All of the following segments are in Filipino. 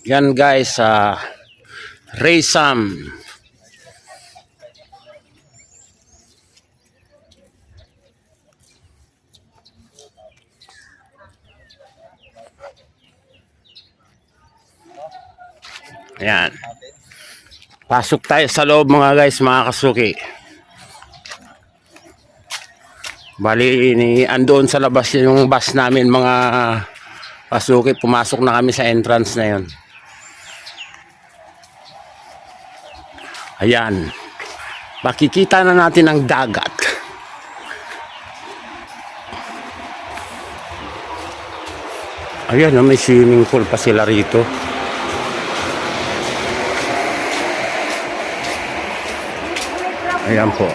Yan guys, Ray Sam. Ayan. Pasok tayo sa loob mga guys, mga kasuki. Bali, andoon sa labas yung bus namin mga kasuki. Pumasok na kami sa entrance na yon. Ayan. Makikita na natin ang dagat. Ayan, may swimming pool pa sila rito. Ayan po.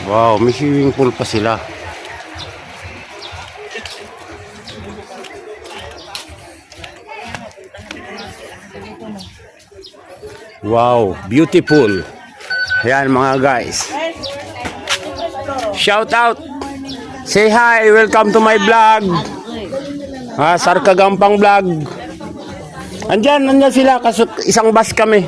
Wow, may swimming pool pa sila. Wow, beautiful. Ayan mga guys. Shout out. Say hi, welcome to my vlog. Sarkagampang vlog. Andyan sila, isang bus kami.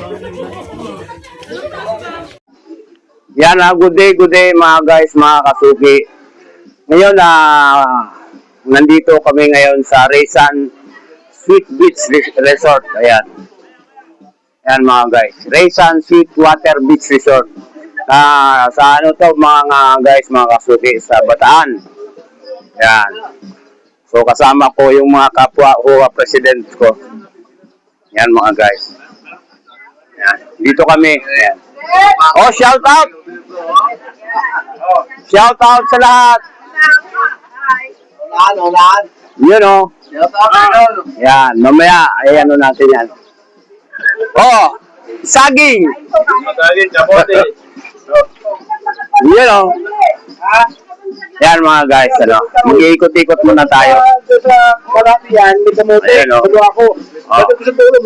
Yan, good day mga guys, mga kasuki. Ngayon, nandito kami ngayon sa Raysan Sweet Beach Resort. Ayan. Ayan mga guys, Raysan Sweet Water Beach Resort. Sa ano to mga guys, mga kasuki, sa Bataan. Ayan. So kasama ko yung mga kapwa president ko. Yan mga guys. Yan. Dito kami. Yan. Oh, shout out! Shout out sa lahat! You know. Yan. Mamaya, ayan natin yan. Oh! Saging! Saging, kamote. You know. Yan mga guys, mag-iikot-ikot muna tayo. Sa marami yan, may kamote.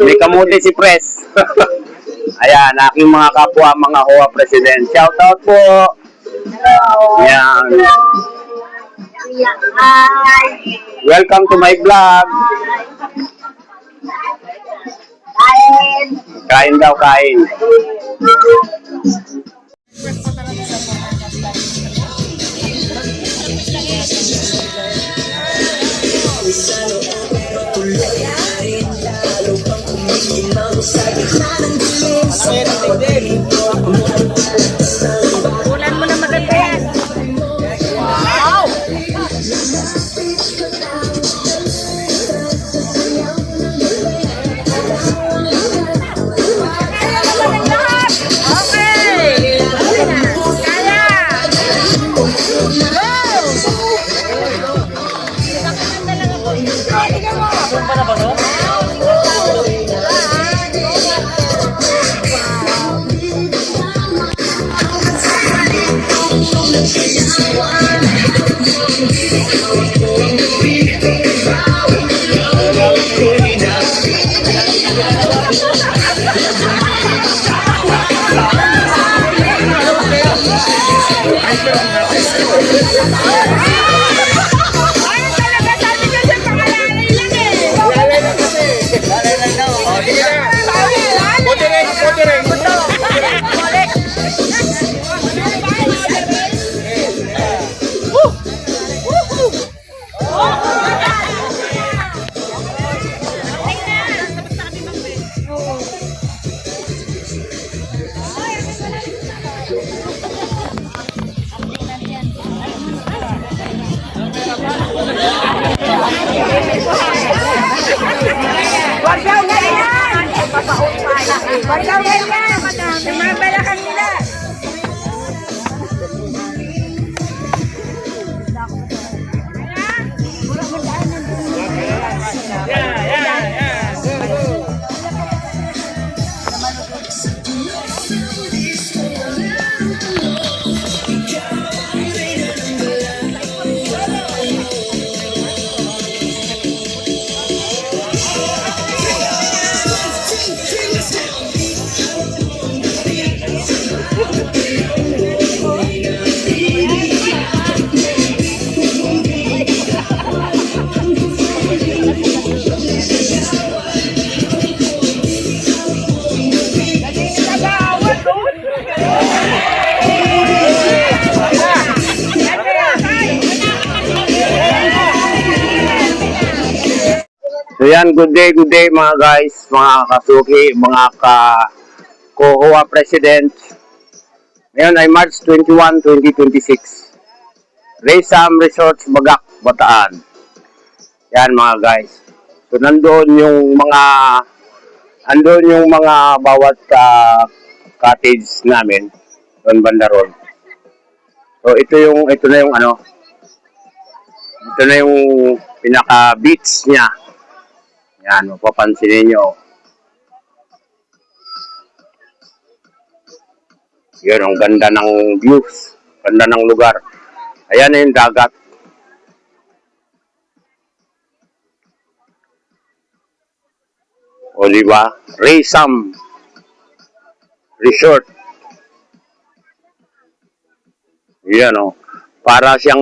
May kamote si Pres. Ayan, aking mga kapwa, mga HOA President. Shout out po. Yan. Welcome to my vlog. Kain daw, kain. Ulan mo na maganda yan. Wow! Okay! Kaya! Go! Baryaw na yan! Mabalakan nila! yan, good day mga guys, mga kasuki, mga Kohoa President. Ngayon ay March 21, 2026. Raysam Resorts, Bagak, Bataan. Yan mga guys. So andun yung mga bawat cottage namin, doon banda roon. So ito na yung pinaka beach niya. Yan, mapapansin niyo. Yun, ang ganda ng views, ganda ng lugar. Ayan na yung dagat. O diba? Raysam Resort. Yan o. Para siyang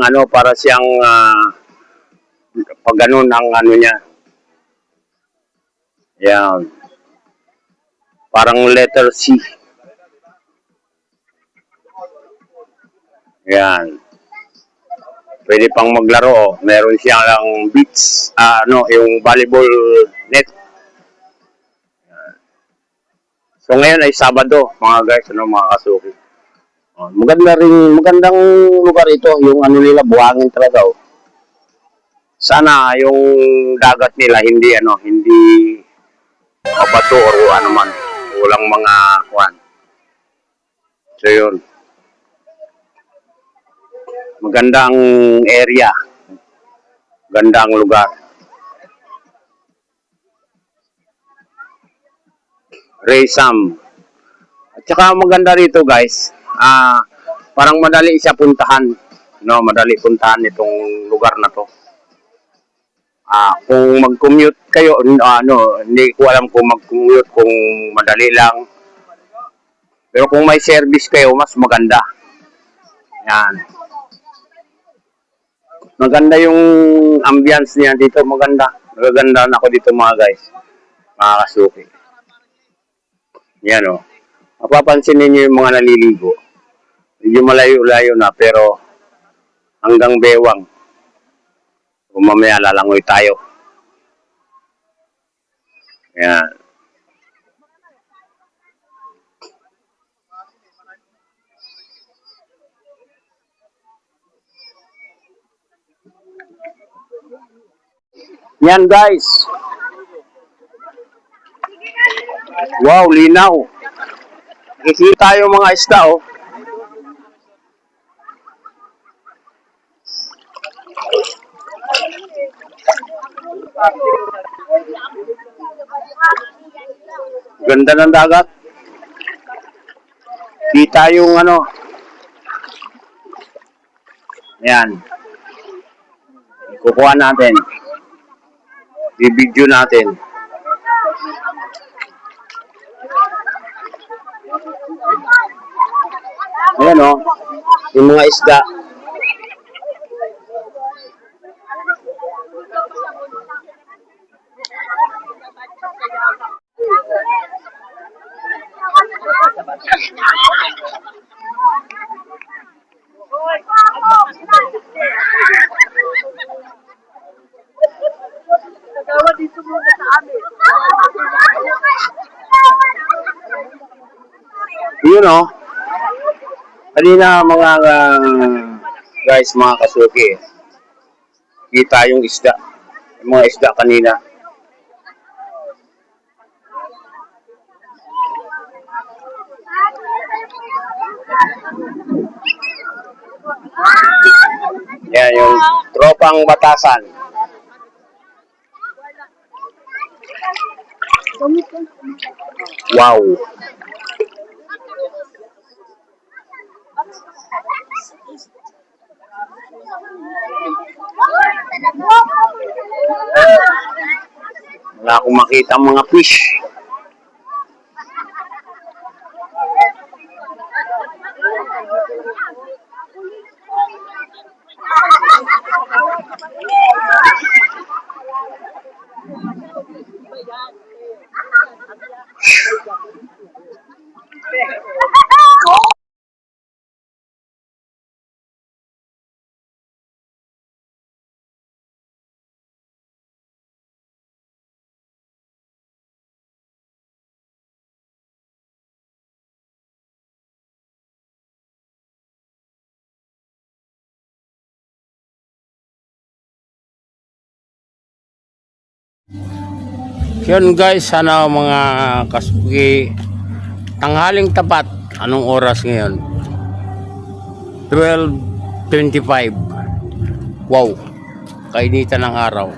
pag ganun ang ano niya. Yan. Parang letter C. Yan. Pwede pang maglaro. Meron siyang beach, yung volleyball net. So ngayon ay Sabado, mga guys, mga kasuki. Magandang lugar ito, yung ano nila, buhangin talaga. Sana yung dagat nila hindi mabato o ano man. Walang mga kuwan. So yun. Magandang area. Gandang lugar. Raysam. At saka maganda rito guys, parang madali siya puntahan. No, madali puntahan itong lugar na to. Kung mag-commute kayo, hindi ko alam kung mag-commute kung madali lang. Pero kung may service kayo, mas maganda. Yan. Maganda yung ambience niya dito, maganda. Nagaganda na ako dito mga guys. Mga kasuki. Yan o. Mapapansin ninyo yung mga naliligo. Medyo malayo-layo na pero hanggang bewang. Kung mamaya lalangoy tayo. Yan. Yan guys. Wow, linaw. Nakikita yung mga isda oh. Ganda ng dagat. Kita yung Ayan. Kukuha natin. I-video natin. Ayan o. Yung mga isda. Yun o. Kanina mga guys, mga kasuki. Kita yung isda. Yung mga isda kanina. Yan yung tropang batasan. Wow. Wala akong makita mga fish. Yun guys, sana mga kasuki, tanghaling tapat. Anong oras ngayon? 12:25. Wow, kainitan ng araw.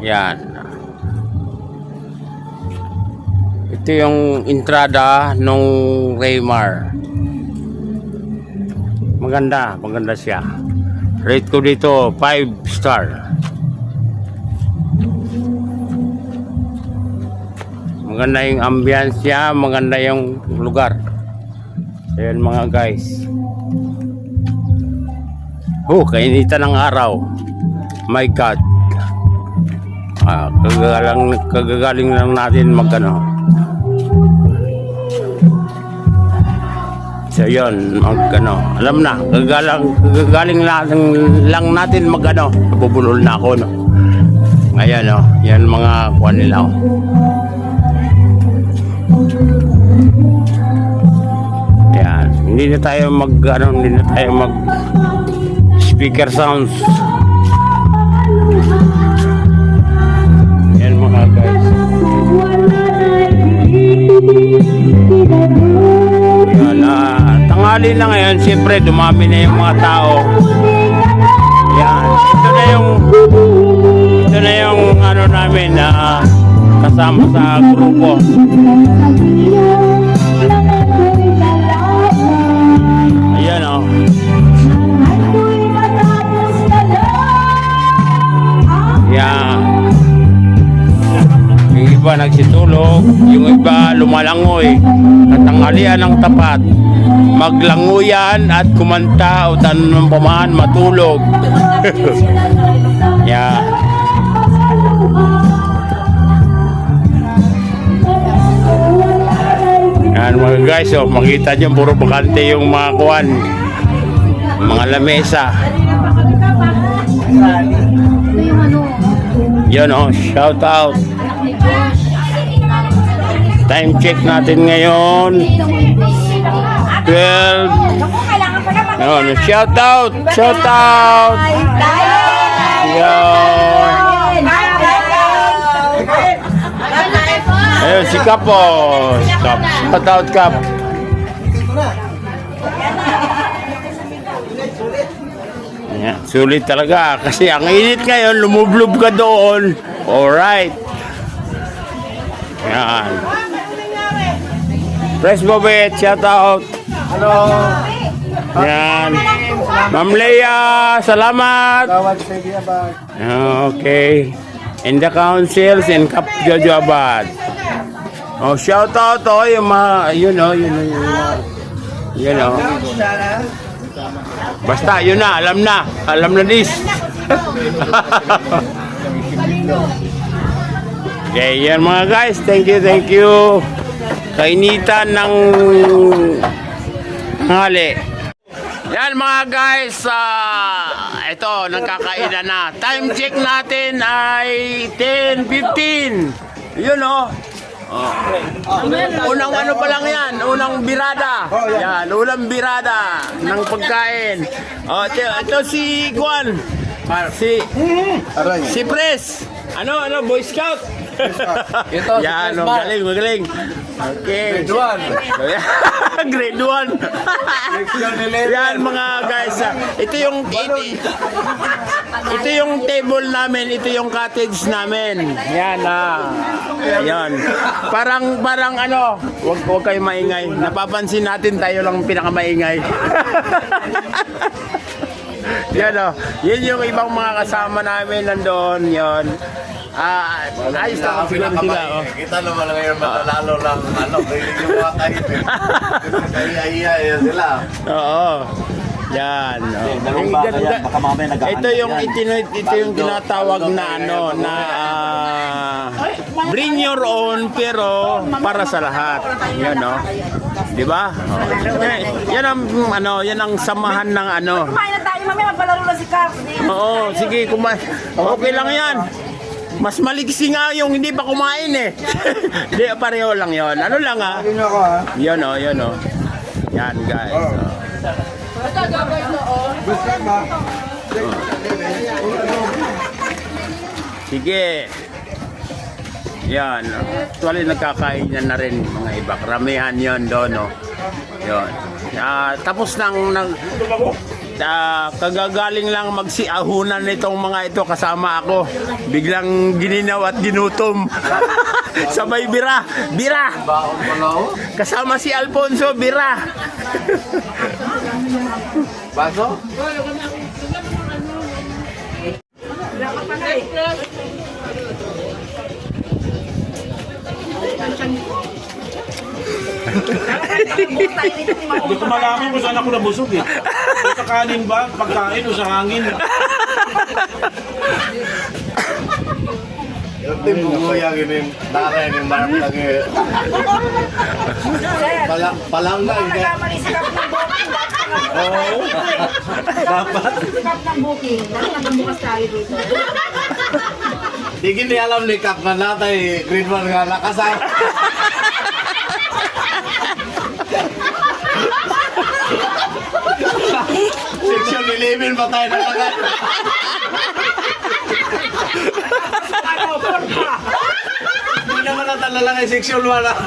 Yan. Ito yung entrada nung Raymar. Maganda siya. Rate ko dito 5 star. Maganda yung ambience niya, maganda yung lugar. Ayan mga guys. Kainitan ng araw. My God. Kagagaling lang natin magano. So yun, magano. Alam na, kagagaling lang natin magano. Nabubulol na ako, no. Ayan, no. Yan mga kuha nila, oh. Yan, hindi na tayo mag speaker sounds. Yan mga guys. Yan, tanghali na ngayon, siyempre dumami na yung mga tao. Yan, ito na yung ano namin na kasama sa grupo. Ayan, oh. Yan. Yung iba nagsitulog, yung iba lumalangoy. Katanghalian ng tapat, maglanguyan at kumanta o tanong ng pamahan, matulog. Yan. Yan mga guys, oh, makita nyo puro bakante yung mga kuwan, mga lamesa. Yun, oh, shout out. Time check natin ngayon 12. Yun, shout out. Yun. Ayun, si Kap, oh. Shout out, Kap. Ayan, sulit talaga kasi ang init ngayon, lumublob ka doon. Alright. Yan. Press Bobet, shout out. Hello. Yan. Ma'am Leia, salamat. Tawad sa Baby Abad. Okay. In the councils in Kap Jojo Abad. Oh, shout out, oh, yung mga, yun, oh. Basta, yun na, alam na this. Okay, yan mga guys, thank you. Kainitan ng hali. Yan mga guys, ito, nagkakainan na. Time check natin ay 10:15. Yun, oh. Unang ano pa lang yan, unang birada. Yan, unang birada ng pagkain. Ito si Juan. Si Pres. Ano, Boy Scout? Ito, yan, magaling. Okay. Grade 1. Yan mga guys. Ito yung table namin, ito yung cottage namin. Yan Yan. Parang ano, wag kayo maingay. Napapansin natin tayo lang pinakamaingay. Yan, oh. Yun yung ibang mga kasama namin nandoon, yon. Ayos na siguro sila, oh. Kita naman ngayon matalalo lang yung mga kahit kaya sila. Oo. Yan. Ito yung tinatawag na bring your own pero para sa lahat. Yan, no. 'Di ba? Yan ang samahan ng Kumain na tayo, mamaya magpalaro na si Cap. Oo, sige, kumain. Okay lang 'yan. Mas maliksi nga yung hindi pa kumain eh. Hindi, pareho lang 'yon. Ano lang Yun ako, ha? Yan, oh. Yan, guys. Gusto ba? Sige. Yan. Actually, nagkakain na rin mga iba. Karamihan yon doon, no? Yun. Tapos kagagaling lang magsiahunan nitong mga ito kasama ako. Biglang gininaw at ginutom. Sabay bira. Bira! Kasama si Alfonso, bira. Baso? Hindi ko malaman kung saan ako nabusog eh. O sa kanin ba, pagkain o sa hangin. Yung tim mo yung yung nanay yung marap lagi. Palang na. Sikap ng booking. Oo. Dapat. Sikap ng booking. Dapat bukas tayo dito. Di gini alam ni Kap na natay grade 1 nga nakasal. Section 11 pa tayo nalagat. Hindi naman natala lang ay section 1 ah.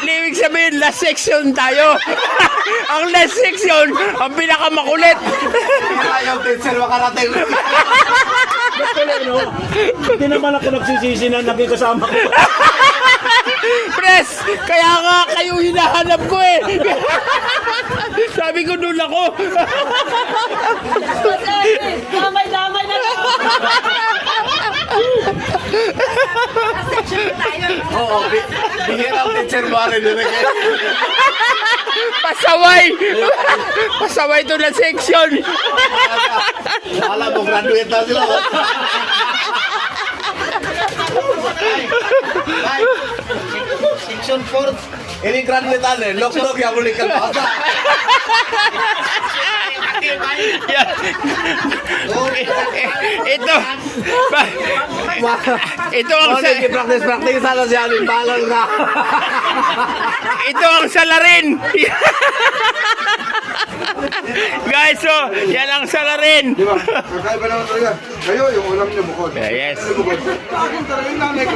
Ibig sabihin, last section tayo. Ang last section, ang pinakamakulit. Ayaw teacher makarating. Hindi naman ako nagsisisi na naging kasama ko. Pres, kaya nga kayo hinahanap ko eh. Sabi ko doon ako. Damay-damay na lang. Section tayo. Oo, bigyan ang teacher mo rin din. Pasaway. Pasaway to na section. Alam mo, graduate na sila. Ay, section 4. Ini graduate na rin. Lok-lok yung ulit ka bata. Ito. Ito ang Practice sana siya. Balon ka. ito ang salarin. Guys, so yan ang salarin. Di ba? Kakaiba naman talaga. Kayo, yung ulam niyo bukod. Yes. Bukod. Bakit talaga yung nanay ko?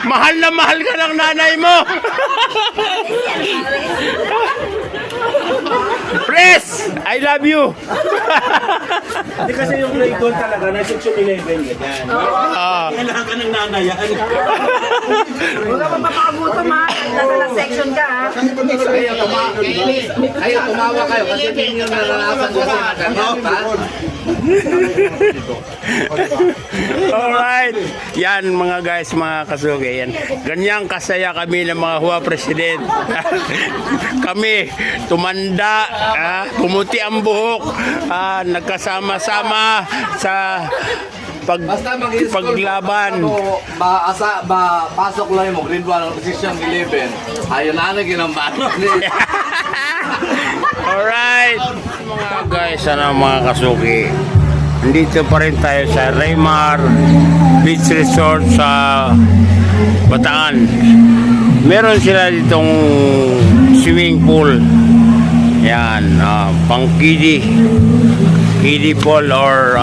Mahal na mahal ka ng nanay mo. Pres, I love you. Hindi kasi yung grade 1 talaga, na section 11. Ganyan. Kailangan ka ng nanayan. Huwag ka mapapakagutom ha. Nasa na section ka ha. Kayo tumawa kayo kasi hindi nyo naranasan kasi nagkakot. Alright. Yan mga guys, mga kasugi. Yan. Ganyang kasaya kami ng mga Hua President. Kami tumanda, pumuti ang buhok, nagkasama-sama sa Basta mag-school paglaban. Pasok lang mo, grade 1, position 11. Ayun na ginambano. Alright. Mga guys, mga kasugi. Nandito pa rin tayo sa Raymar Beach Resort sa Bataan. Meron sila ditong swimming pool. Yan, pang kiddie pool or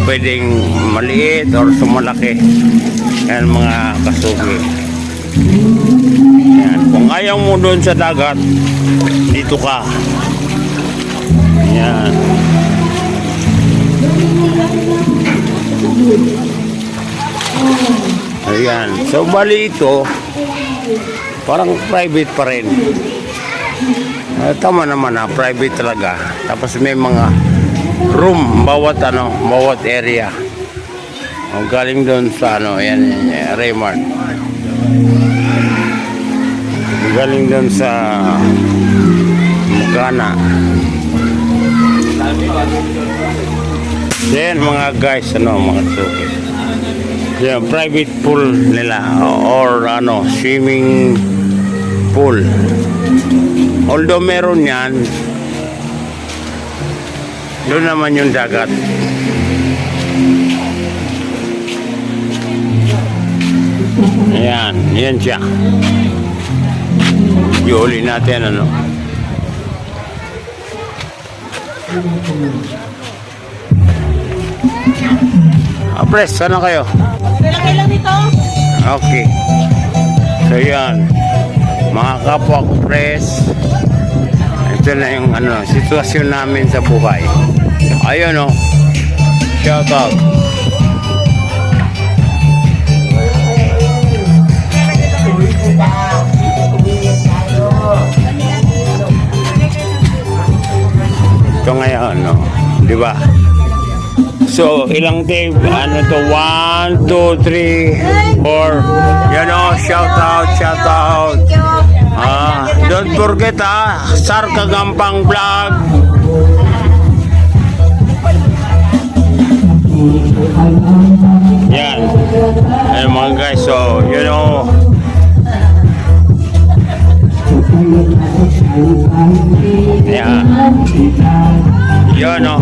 pwedeng maliit or sumalaki. Yan mga kasugi. Yan, kung ayaw mo doon sa dagat, dito ka. Yan. Ayan. So, bali ito, parang private pa rin. Tama naman private talaga. Tapos may mga room, bawat area. Galing doon sa yan, Raymar. Galing doon sa Mugana. Yan mga guys, mga suki. Yan, private pool nila or swimming pool. Although meron yan, doon naman yung dagat. Ayan, yan siya. Iuli natin Press, sana kayo? Kailan lang dito? Okay. So yan, mga kapwa ko press, ito na yung sitwasyon namin sa buhay. Ayun o, shout out. Ito ngayon, no? Di ba? So, ilang tape? Ano to? 1, 2, 3, 4. Yan o, shout out, shout out. Don't forget Sar Kagampang Vlog. Yan. Ayun mga guys, so, you know. Yan. Yan o.